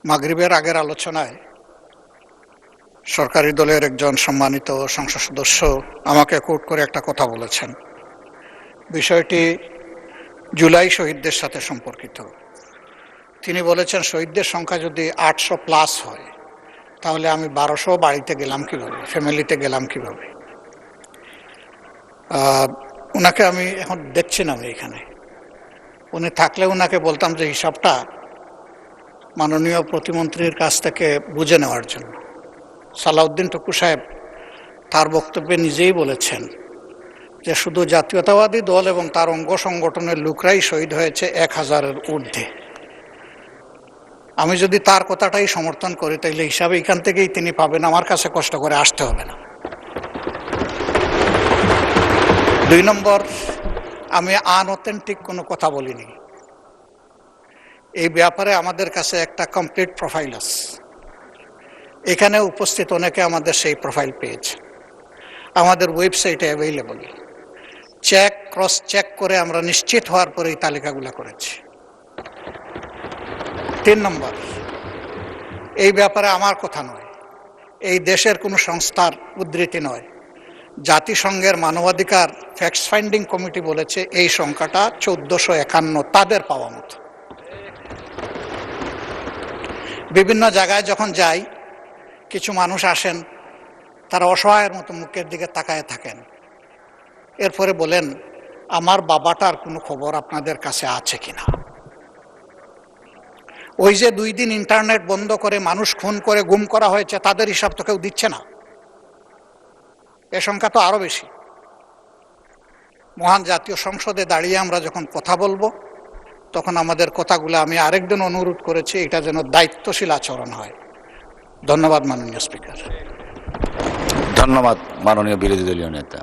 মাগরিবের আগের আলোচনায় সরকারি দলের একজন সম্মানিত সংসদ সদস্য আমাকে কোট করে একটা কথা বলেছেন। বিষয়টি জুলাই শহীদদের সাথে সম্পর্কিত। তিনি বলেছেন, শহীদদের সংখ্যা যদি 800+ হয় তাহলে আমি 1200 বাড়িতে গেলাম কিভাবে, ফ্যামিলিতে গেলাম কিভাবে। ওনাকে আমি এখন দেখছি না, আমি এখানে উনি থাকলে ওনাকে বলতাম যে হিসাবটা মাননীয় প্রতিমন্ত্রীর কাছ থেকে বুঝে নেওয়ার জন্য। সালাউদ্দিন টুকু সাহেব তার বক্তব্যে নিজেই বলেছেন যে শুধু জাতীয়তাবাদী দল এবং তার অঙ্গ সংগঠনের লোকরাই শহীদ হয়েছে 1000-এর ঊর্ধ্বে। আমি যদি তার কথাটাই সমর্থন করি তাহলে হিসাবে এখান থেকেই তিনি পাবেন, আমার কাছে কষ্ট করে আসতে হবে না। 2 নম্বর, আমি আনঅথেন্টিক কোনো কথা বলিনি। এই ব্যাপারে আমাদের কাছে একটা কমপ্লিট প্রোফাইল আছে। এখানে উপস্থিত অনেকে আমাদের সেই প্রোফাইল পেয়েছে, আমাদের ওয়েবসাইটে অ্যাভেইলেবল। ক্রস চেক করে আমরা নিশ্চিত হওয়ার পরে এই তালিকাগুলো করেছি। 3 নম্বর, এই ব্যাপারে আমার কথা নয়, এই দেশের কোনো সংস্থার উদ্ধৃতি নয়, জাতিসংঘের মানবাধিকার ফ্যাক্ট ফাইন্ডিং কমিটি বলেছে এই সংখ্যাটা 1451, তাদের পাওয়া মতো। বিভিন্ন জায়গায় যখন যাই, কিছু মানুষ আসেন, তারা অসহায়ের মতো মুখের দিকে তাকায় থাকেন, এরপরে বলেন আমার বাবাটার কোনো খবর আপনাদের কাছে আছে কিনা। ওই যে 2 দিন ইন্টারনেট বন্ধ করে মানুষ খুন করে গুম করা হয়েছে, তাদের হিসাব তো কেউ দিচ্ছে না। এ সংখ্যা তো আরো বেশি। মহান জাতীয় সংসদে দাঁড়িয়ে আমরা যখন কথা বলবো, তখন আমাদের কথাগুলো, আমি আরেকদিন অনুরোধ করেছি, এটা যেন দায়িত্বশীল আচরণ হয়। ধন্যবাদ মাননীয় স্পিকার। ধন্যবাদ মাননীয় বিরোধী দলীয় নেতা।